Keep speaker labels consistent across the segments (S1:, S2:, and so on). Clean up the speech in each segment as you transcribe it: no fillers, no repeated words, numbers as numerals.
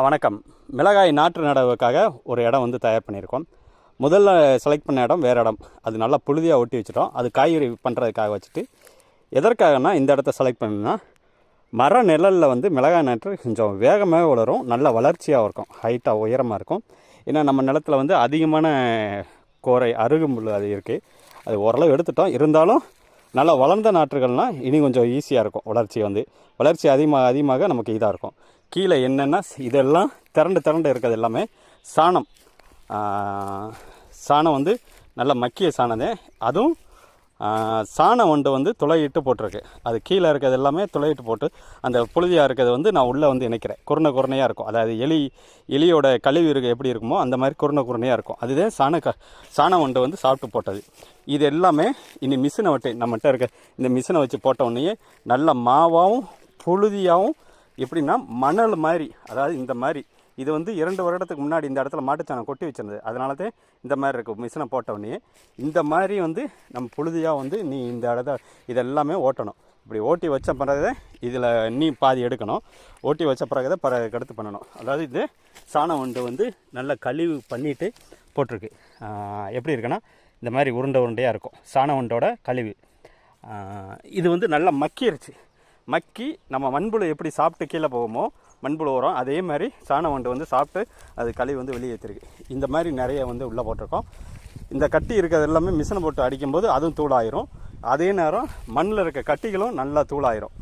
S1: வணக்கம். மிளகாய் நாற்று நடவுக்காக ஒரு இடம் வந்து தயார் பண்ணியிருக்கோம். முதல்ல செலக்ட் பண்ண இடம் வேறு இடம். அது நல்லா புழுதியாக ஒட்டி வச்சுட்டோம். அது காய்கறி பண்ணுறதுக்காக வச்சுட்டு, எதற்காகனா இந்த இடத்த செலக்ட் பண்ணணும்னா, மர நிழலில் வந்து மிளகாய் நாற்று கொஞ்சம் வேகமாக வளரும், நல்ல வளர்ச்சியாக இருக்கும், ஹைட்டாக உயரமாக இருக்கும். ஏன்னா நம்ம நிலத்தில் வந்து அதிகமான கோரை அருகம்புல் அது இருக்குது. அது ஓரளவு எடுத்துட்டோம். இருந்தாலும் நல்லா வளர்ந்த நாற்றுகள்னால் இனி கொஞ்சம் ஈஸியாக இருக்கும். வளர்ச்சி அதிகமாக நமக்கு இதாக இருக்கும். கீழே என்னென்னா இதெல்லாம் திரண்டு இருக்கிறது எல்லாமே சாணம். சாணம் வந்து நல்ல மக்கிய சாணம். அதுவும் சாணம் வந்து துளையிட்டு போட்டிருக்கு. அது கீழே இருக்கிறது எல்லாமே துளையிட்டு போட்டு அந்த புழுதியாக இருக்கிறது வந்து நான் உள்ளே வந்து இணைக்கிறேன். குருணையாக இருக்கும். அதாவது எலியோட கழிவு எப்படி இருக்குமோ அந்த மாதிரி குருணையாக இருக்கும். அதுதான் சாணம் வந்து சாப்பிட்டு போட்டது. இது எல்லாமே இனி மிஷினை விட்டு நம்மகிட்ட இருக்க இந்த மிஷினை வச்சு போட்ட உடனே நல்ல மாவாகவும் புழுதியாகவும் எப்படின்னா மணல் மாதிரி, அதாவது இந்த மாதிரி. இது வந்து 2 வருடத்துக்கு முன்னாடி இந்த இடத்துல மாட்டுச்சாணம் கொட்டி வச்சிருந்தது. அதனால தான் இந்த மாதிரி இருக்கும். மிஷினை போட்டவுடனே இந்த மாதிரி வந்து நம்ம புழுதியாக வந்து நீ இந்த இடத்த இதெல்லாமே ஓட்டணும். இப்படி ஓட்டி வச்ச பிறகு இதில் நீ பாதி எடுக்கணும். ஓட்டி வச்ச பிறகு தான் அடுத்து பண்ணணும். அதாவது இது சாணம் வந்து நல்ல கழிவு பண்ணிவிட்டு போட்டிருக்கு. எப்படி இருக்குன்னா இந்த மாதிரி உருண்டையாக இருக்கும். சாணம் வண்டோட கழிவு இது வந்து நல்லா மக்கி நம்ம மண்புழு எப்படி சாப்பிட்டு கீழே போகுமோ மண்புழு வரும், அதே மாதிரி சாணம் வந்து சாப்பிட்டு அது கழிவு வந்து வெளியேற்றிருக்கு. இந்த மாதிரி நிறைய வந்து உள்ளே போட்டிருக்கோம். இந்த கட்டி இருக்கிறது எல்லாமே மிஷினை போட்டு அடிக்கும்போது அதுவும் தூளாயிரும். அதே நேரம் மண்ணில் இருக்க கட்டிகளும் நல்லா தூளாயிரும்.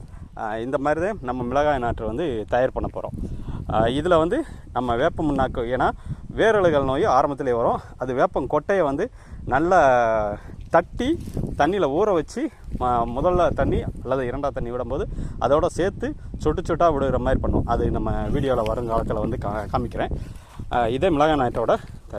S1: இந்த மாதிரி தான் நம்ம மிளகாய் நாற்று வந்து தயார் பண்ண போகிறோம். இதில் வந்து நம்ம வேப்ப முன்னாக்கு, ஏன்னா வேரழுகல் நோய் ஆரம்பத்திலே வரும். அது வேப்பம் கொட்டையை வந்து நல்லா தட்டி தண்ணியில் ஊற வச்சு முதல்ல தண்ணி அல்லது 2ஆம் தண்ணி விடும்போது அதோட சேர்த்து சொட்டாக விடுகிற மாதிரி பண்ணும். அது நம்ம வீடியோவில் வருங்காலத்தில் வந்து காமிக்கிறேன். இதே மிளகாய் நாற்றோட